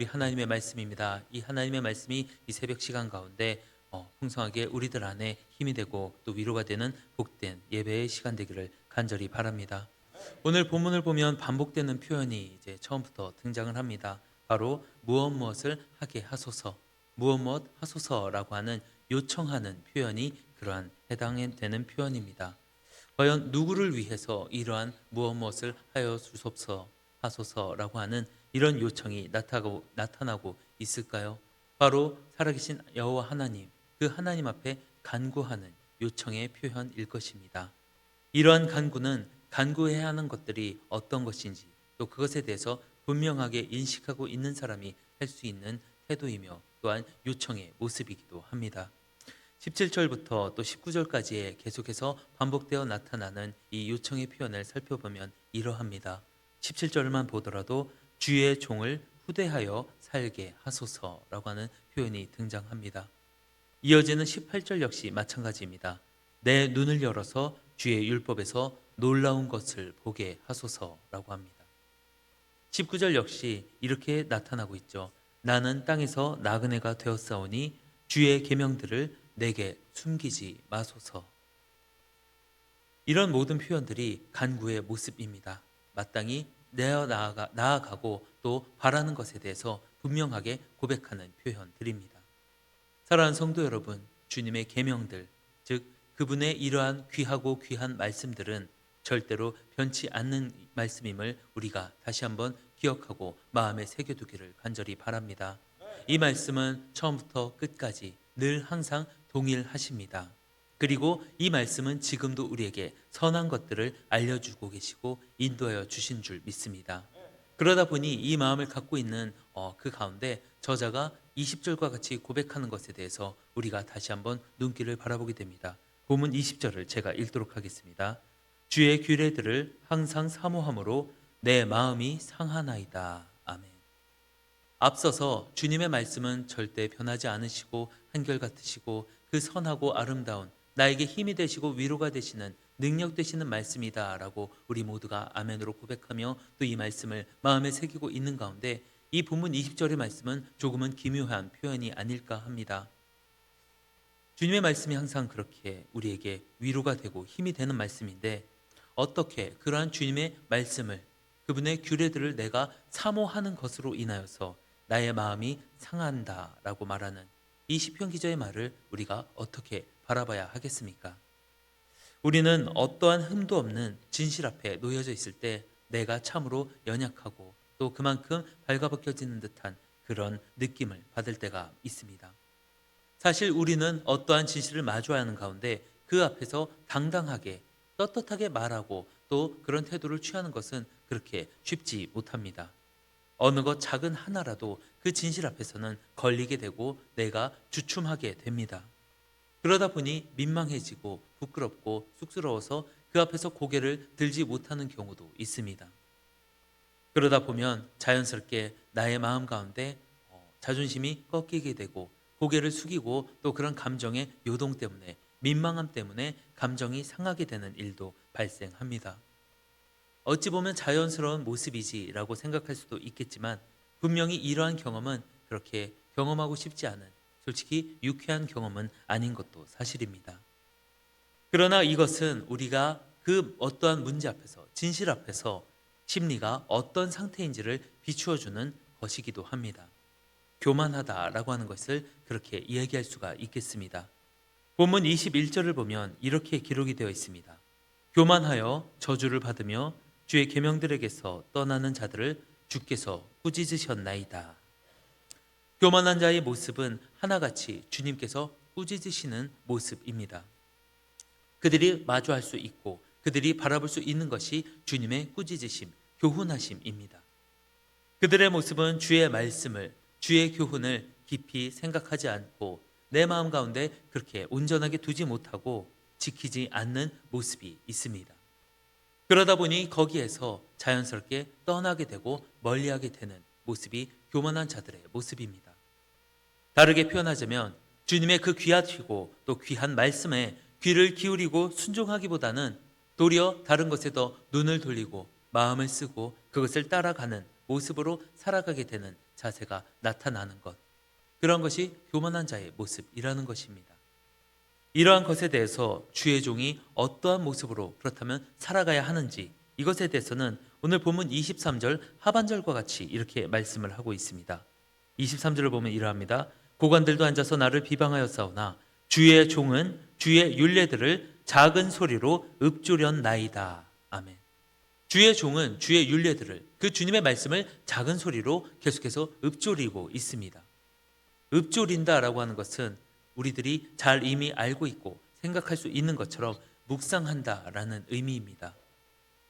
우리 하나님의 말씀입니다. 이 하나님의 말씀이 이 새벽 시간 가운데 풍성하게 우리들 안에 힘이 되고 또 위로가 되는 복된 예배의 시간 되기를 간절히 바랍니다. 오늘 본문을 보면 반복되는 표현이 이제 처음부터 등장을 합니다. 바로 무엇을 하게 하소서, 무엇 하소서라고 하는 요청하는 표현이 그러한 해당이 되는 표현입니다. 과연 누구를 위해서 이러한 무엇을 하여 주옵소서 하소서라고 하는 이런 요청이 나타나고 있을까요? 바로 살아계신 여호와 하나님, 그 하나님 앞에 간구하는 요청의 표현일 것입니다. 이러한 간구는 간구해야 하는 것들이 어떤 것인지 또 그것에 대해서 분명하게 인식하고 있는 사람이 할 수 있는 태도이며 또한 요청의 모습이기도 합니다. 17절부터 또 19절까지에 계속해서 반복되어 나타나는 이 요청의 표현을 살펴보면 이러합니다. 17절만 보더라도 주의 종을 후대하여 살게 하소서라고 하는 표현이 등장합니다. 이어지는 18절 역시 마찬가지입니다. 내 눈을 열어서 주의 율법에서 놀라운 것을 보게 하소서라고 합니다. 19절 역시 이렇게 나타나고 있죠. 나는 땅에서 나그네가 되었사오니 주의 계명들을 내게 숨기지 마소서. 이런 모든 표현들이 간구의 모습입니다. 마땅히 나아가고 또 바라는 것에 대해서 분명하게 고백하는 표현들입니다. 사랑하는 성도 여러분, 주님의 계명들, 즉 그분의 이러한 귀하고 귀한 말씀들은 절대로 변치 않는 말씀임을 우리가 다시 한번 기억하고 마음에 새겨두기를 간절히 바랍니다. 이 말씀은 처음부터 끝까지 늘 항상 동일하십니다. 그리고 이 말씀은 지금도 우리에게 선한 것들을 알려주고 계시고 인도하여 주신 줄 믿습니다. 그러다 보니 이 마음을 갖고 있는 그 가운데 저자가 20절과 같이 고백하는 것에 대해서 우리가 다시 한번 눈길을 바라보게 됩니다. 본문 20절을 제가 읽도록 하겠습니다. 주의 규례들을 항상 사모함으로 내 마음이 상하나이다. 아멘. 앞서서 주님의 말씀은 절대 변하지 않으시고 한결같으시고 그 선하고 아름다운 나에게 힘이 되시고 위로가 되시는 능력 되시는 말씀이다라고 우리 모두가 아멘으로 고백하며 또 이 말씀을 마음에 새기고 있는 가운데 이 본문 20절의 말씀은 조금은 기묘한 표현이 아닐까 합니다. 주님의 말씀이 항상 그렇게 우리에게 위로가 되고 힘이 되는 말씀인데 어떻게 그러한 주님의 말씀을 그분의 규례들을 내가 사모하는 것으로 인하여서 나의 마음이 상한다라고 말하는 이 시편 기자의 말을 우리가 어떻게 바라봐야 하겠습니까? 우리는 어떠한 흠도 없는 진실 앞에 놓여져 있을 때 내가 참으로 연약하고 또 그만큼 발가벗겨지는 듯한 그런 느낌을 받을 때가 있습니다. 사실 우리는 어떠한 진실을 마주해야 하는 가운데 그 앞에서 당당하게 떳떳하게 말하고 또 그런 태도를 취하는 것은 그렇게 쉽지 못합니다. 어느 것 작은 하나라도 그 진실 앞에서는 걸리게 되고 내가 주춤하게 됩니다. 그러다 보니 민망해지고 부끄럽고 쑥스러워서 그 앞에서 고개를 들지 못하는 경우도 있습니다. 그러다 보면 자연스럽게 나의 마음 가운데 자존심이 꺾이게 되고 고개를 숙이고 또 그런 감정의 요동 때문에 민망함 때문에 감정이 상하게 되는 일도 발생합니다. 어찌 보면 자연스러운 모습이지라고 생각할 수도 있겠지만 분명히 이러한 경험은 그렇게 경험하고 싶지 않은 솔직히 유쾌한 경험은 아닌 것도 사실입니다. 그러나 이것은 우리가 그 어떠한 문제 앞에서 진실 앞에서 심리가 어떤 상태인지를 비추어 주는 것이기도 합니다. 교만하다라고 하는 것을 그렇게 이야기할 수가 있겠습니다. 본문 21절을 보면 이렇게 기록이 되어 있습니다. 교만하여 저주를 받으며 주의 계명들에게서 떠나는 자들을 주께서 꾸짖으셨나이다. 교만한 자의 모습은 하나같이 주님께서 꾸짖으시는 모습입니다. 그들이 마주할 수 있고 그들이 바라볼 수 있는 것이 주님의 꾸짖으심, 교훈하심입니다. 그들의 모습은 주의 말씀을, 주의 교훈을 깊이 생각하지 않고 내 마음 가운데 그렇게 온전하게 두지 못하고 지키지 않는 모습이 있습니다. 그러다 보니 거기에서 자연스럽게 떠나게 되고 멀리하게 되는 모습이 교만한 자들의 모습입니다. 다르게 표현하자면 주님의 그 귀하시고 또 귀한 말씀에 귀를 기울이고 순종하기보다는 도리어 다른 것에 더 눈을 돌리고 마음을 쓰고 그것을 따라가는 모습으로 살아가게 되는 자세가 나타나는 것. 그런 것이 교만한 자의 모습이라는 것입니다. 이러한 것에 대해서 주의 종이 어떠한 모습으로 그렇다면 살아가야 하는지, 이것에 대해서는 오늘 본문 23절 하반절과 같이 이렇게 말씀을 하고 있습니다. 23절을 보면 이러합니다. 고관들도 앉아서 나를 비방하였사오나 주의 종은 주의 율례들을 작은 소리로 읊조련나이다. 아멘. 주의 종은 주의 율례들을, 그 주님의 말씀을 작은 소리로 계속해서 읊조리고 있습니다. 읊조린다라고 하는 것은 우리들이 잘 이미 알고 있고 생각할 수 있는 것처럼 묵상한다라는 의미입니다.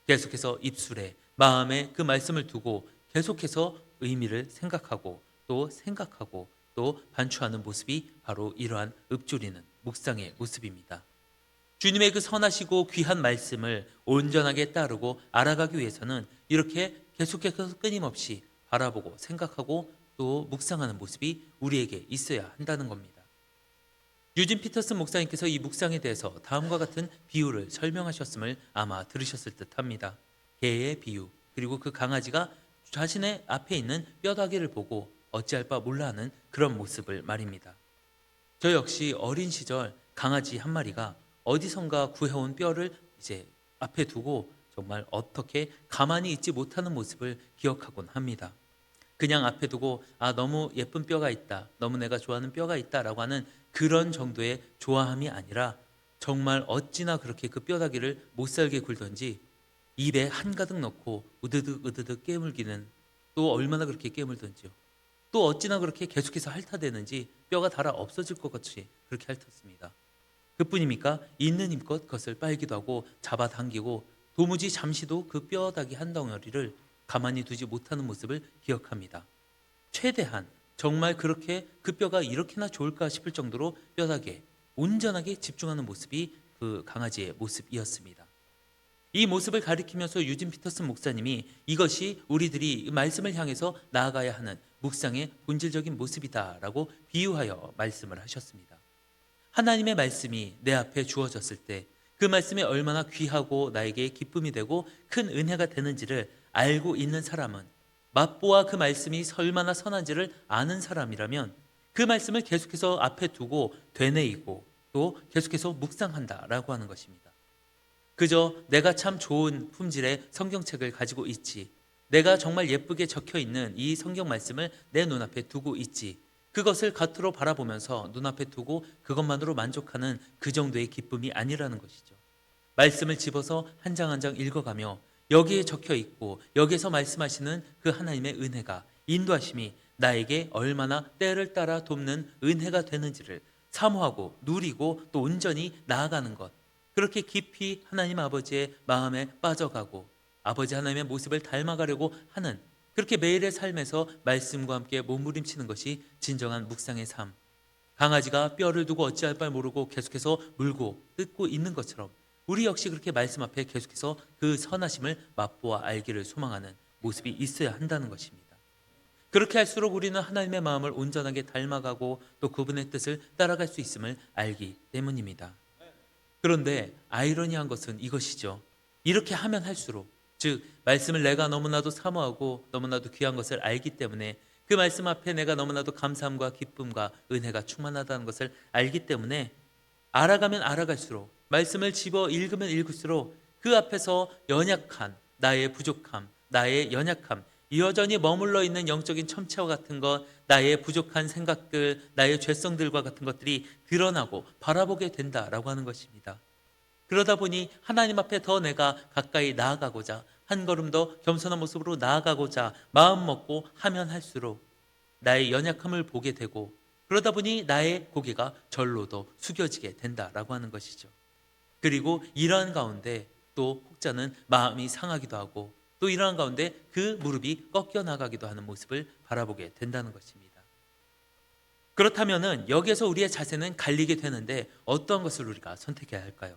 계속해서 입술에, 마음에 그 말씀을 두고 계속해서 의미를 생각하고 또 반추하는 모습이 바로 이러한 읊조리는 묵상의 모습입니다. 주님의 그 선하시고 귀한 말씀을 온전하게 따르고 알아가기 위해서는 이렇게 계속해서 끊임없이 바라보고 생각하고 또 묵상하는 모습이 우리에게 있어야 한다는 겁니다. 유진 피터슨 목사님께서 이 묵상에 대해서 다음과 같은 비유를 설명하셨음을 아마 들으셨을 듯합니다. 개의 비유, 그리고 그 강아지가 자신의 앞에 있는 뼈다귀를 보고 어찌할 바 몰라 하는 그런 모습을 말입니다. 저 역시 어린 시절 강아지 한 마리가 어디선가 구해온 뼈를 이제 앞에 두고 정말 어떻게 가만히 있지 못하는 모습을 기억하곤 합니다. 그냥 앞에 두고 너무 예쁜 뼈가 있다, 너무 내가 좋아하는 뼈가 있다라고 하는 그런 정도의 좋아함이 아니라 정말 어찌나 그렇게 그 뼈다귀를 못살게 굴던지 입에 한가득 넣고 으드득 깨물기는, 또 얼마나 그렇게 깨물던지요. 또 어찌나 그렇게 계속해서 핥아대는지 뼈가 닳아 없어질 것 같이 그렇게 핥았습니다. 그뿐입니까? 있는 힘껏 그것을 빨기도 하고 잡아당기고 도무지 잠시도 그 뼈다귀 한 덩어리를 가만히 두지 못하는 모습을 기억합니다. 최대한 정말 그렇게 그 뼈가 이렇게나 좋을까 싶을 정도로 뼈다귀에 온전하게 집중하는 모습이 그 강아지의 모습이었습니다. 이 모습을 가리키면서 유진 피터슨 목사님이 이것이 우리들이 말씀을 향해서 나아가야 하는 묵상의 본질적인 모습이다라고 비유하여 말씀을 하셨습니다. 하나님의 말씀이 내 앞에 주어졌을 때 그 말씀이 얼마나 귀하고 나에게 기쁨이 되고 큰 은혜가 되는지를 알고 있는 사람은, 맛보아 그 말씀이 얼마나 선한지를 아는 사람이라면 그 말씀을 계속해서 앞에 두고 되뇌이고 또 계속해서 묵상한다라고 하는 것입니다. 그저 내가 참 좋은 품질의 성경책을 가지고 있지, 내가 정말 예쁘게 적혀 있는 이 성경 말씀을 내 눈앞에 두고 있지, 그것을 겉으로 바라보면서 눈앞에 두고 그것만으로 만족하는 그 정도의 기쁨이 아니라는 것이죠. 말씀을 집어서 한 장 한 장 읽어가며 여기에 적혀 있고 여기에서 말씀하시는 그 하나님의 은혜가, 인도하심이 나에게 얼마나 때를 따라 돕는 은혜가 되는지를 사모하고 누리고 또 온전히 나아가는 것, 그렇게 깊이 하나님 아버지의 마음에 빠져가고 아버지 하나님의 모습을 닮아가려고 하는, 그렇게 매일의 삶에서 말씀과 함께 몸부림치는 것이 진정한 묵상의 삶. 강아지가 뼈를 두고 어찌할 바 모르고 계속해서 물고 뜯고 있는 것처럼 우리 역시 그렇게 말씀 앞에 계속해서 그 선하심을 맛보아 알기를 소망하는 모습이 있어야 한다는 것입니다. 그렇게 할수록 우리는 하나님의 마음을 온전하게 닮아가고 또 그분의 뜻을 따라갈 수 있음을 알기 때문입니다. 그런데 아이러니한 것은 이것이죠. 이렇게 하면 할수록, 즉 말씀을 내가 너무나도 사모하고 너무나도 귀한 것을 알기 때문에 그 말씀 앞에 내가 너무나도 감사함과 기쁨과 은혜가 충만하다는 것을 알기 때문에 알아가면 알아갈수록, 말씀을 집어 읽으면 읽을수록 그 앞에서 연약한 나의 부족함, 나의 연약함, 여전히 머물러 있는 영적인 첨치와 같은 것, 나의 부족한 생각들, 나의 죄성들과 같은 것들이 드러나고 바라보게 된다라고 하는 것입니다. 그러다 보니 하나님 앞에 더 내가 가까이 나아가고자, 한 걸음 더 겸손한 모습으로 나아가고자 마음 먹고 하면 할수록 나의 연약함을 보게 되고, 그러다 보니 나의 고개가 절로 더 숙여지게 된다라고 하는 것이죠. 그리고 이러한 가운데 또 혹자는 마음이 상하기도 하고 또 이러한 가운데 그 무릎이 꺾여 나가기도 하는 모습을 바라보게 된다는 것입니다. 그렇다면 여기에서 우리의 자세는 갈리게 되는데 어떠한 것을 우리가 선택해야 할까요?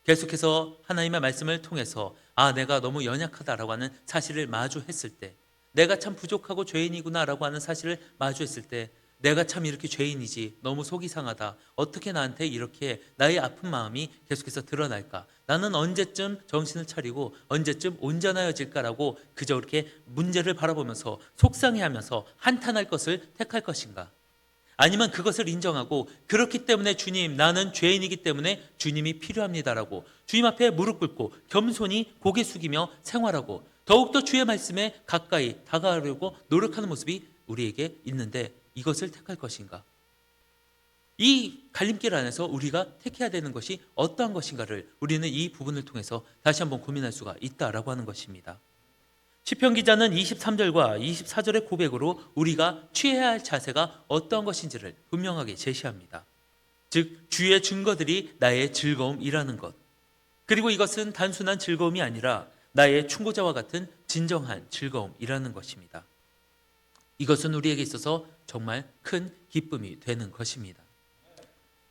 계속해서 하나님의 말씀을 통해서 내가 너무 연약하다라고 하는 사실을 마주했을 때, 내가 참 부족하고 죄인이구나라고 하는 사실을 마주했을 때 내가 참 이렇게 죄인이지. 너무 속이 상하다. 어떻게 나한테 이렇게 나의 아픈 마음이 계속해서 드러날까? 나는 언제쯤 정신을 차리고 언제쯤 온전하여질까라고 그저 이렇게 문제를 바라보면서 속상해하면서 한탄할 것을 택할 것인가? 아니면 그것을 인정하고 그렇기 때문에 주님, 나는 죄인이기 때문에 주님이 필요합니다라고 주님 앞에 무릎 꿇고 겸손히 고개 숙이며 생활하고 더욱더 주의 말씀에 가까이 다가가려고 노력하는 모습이 우리에게 있는데 이것을 택할 것인가? 이 갈림길 안에서 우리가 택해야 되는 것이 어떠한 것인가를 우리는 이 부분을 통해서 다시 한번 고민할 수가 있다라고 하는 것입니다. 시편 기자는 23절과 24절의 고백으로 우리가 취해야 할 자세가 어떠한 것인지를 분명하게 제시합니다. 즉 주의 증거들이 나의 즐거움이라는 것. 그리고 이것은 단순한 즐거움이 아니라 나의 충고자와 같은 진정한 즐거움이라는 것입니다. 이것은 우리에게 있어서 정말 큰 기쁨이 되는 것입니다.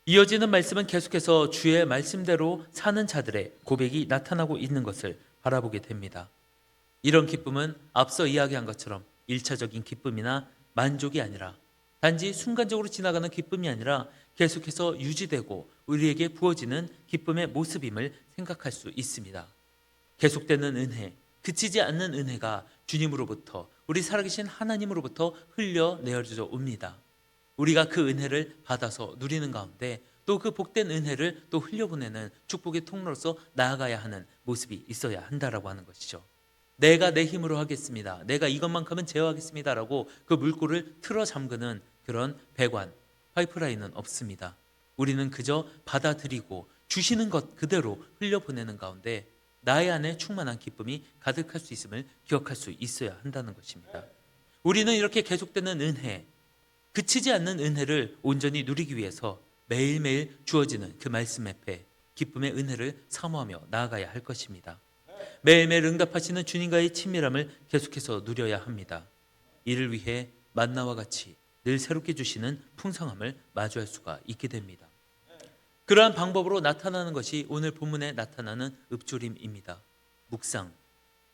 이어지는 말씀은 계속해서 주의 말씀대로 사는 자들의 고백이 나타나고 있는 것을 바라보게 됩니다. 이런 기쁨은 앞서 이야기한 것처럼 1차적인 기쁨이나 만족이 아니라 단지 순간적으로 지나가는 기쁨이 아니라 계속해서 유지되고 우리에게 부어지는 기쁨의 모습임을 생각할 수 있습니다. 계속되는 은혜, 그치지 않는 은혜가 주님으로부터 우리 살아계신 하나님으로부터 흘려내어져 옵니다. 우리가 그 은혜를 받아서 누리는 가운데 또 그 복된 은혜를 또 흘려보내는 축복의 통로로서 나아가야 하는 모습이 있어야 한다라고 하는 것이죠. 내가 내 힘으로 하겠습니다. 내가 이것만큼은 제어하겠습니다라고 그 물꼬를 틀어 잠그는 그런 배관, 파이프라인은 없습니다. 우리는 그저 받아들이고 주시는 것 그대로 흘려보내는 가운데 나의 안에 충만한 기쁨이 가득할 수 있음을 기억할 수 있어야 한다는 것입니다. 우리는 이렇게 계속되는 은혜, 그치지 않는 은혜를 온전히 누리기 위해서 매일매일 주어지는 그 말씀 앞에 기쁨의 은혜를 사모하며 나아가야 할 것입니다. 매일매일 응답하시는 주님과의 친밀함을 계속해서 누려야 합니다. 이를 위해 만나와 같이 늘 새롭게 주시는 풍성함을 마주할 수가 있게 됩니다. 그러한 방법으로 나타나는 것이 오늘 본문에 나타나는 읍조림입니다. 묵상.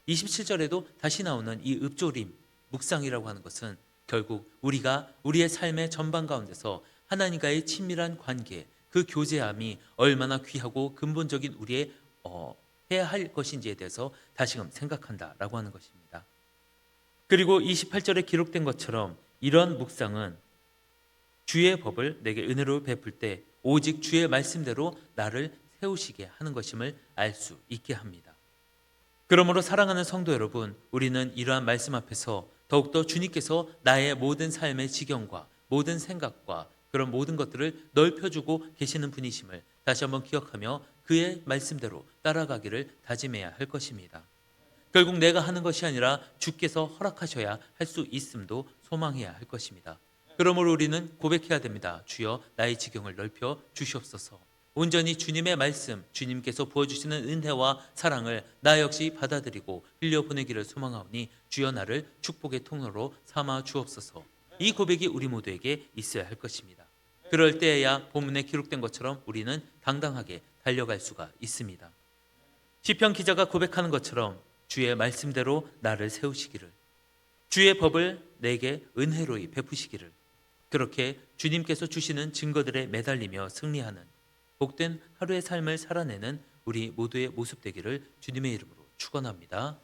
27절에도 다시 나오는 이 읍조림, 묵상이라고 하는 것은 결국 우리가 우리의 삶의 전반 가운데서 하나님과의 친밀한 관계, 그 교제함이 얼마나 귀하고 근본적인 우리의 해야 할 것인지에 대해서 다시금 생각한다라고 하는 것입니다. 그리고 28절에 기록된 것처럼 이런 묵상은 주의 법을 내게 은혜로 베풀 때 오직 주의 말씀대로 나를 세우시게 하는 것임을 알 수 있게 합니다. 그러므로 사랑하는 성도 여러분, 우리는 이러한 말씀 앞에서 더욱더 주님께서 나의 모든 삶의 지경과 모든 생각과 그런 모든 것들을 넓혀주고 계시는 분이심을 다시 한번 기억하며 그의 말씀대로 따라가기를 다짐해야 할 것입니다. 결국 내가 하는 것이 아니라 주께서 허락하셔야 할 수 있음도 소망해야 할 것입니다. 그러므로 우리는 고백해야 됩니다. 주여 나의 지경을 넓혀 주시옵소서. 온전히 주님의 말씀, 주님께서 부어주시는 은혜와 사랑을 나 역시 받아들이고 흘려보내기를 소망하오니 주여 나를 축복의 통로로 삼아 주옵소서. 이 고백이 우리 모두에게 있어야 할 것입니다. 그럴 때에야 본문에 기록된 것처럼 우리는 당당하게 달려갈 수가 있습니다. 시편 기자가 고백하는 것처럼 주의 말씀대로 나를 세우시기를, 주의 법을 내게 은혜로이 베푸시기를, 그렇게 주님께서 주시는 증거들에 매달리며 승리하는 복된 하루의 삶을 살아내는 우리 모두의 모습 되기를 주님의 이름으로 축원합니다.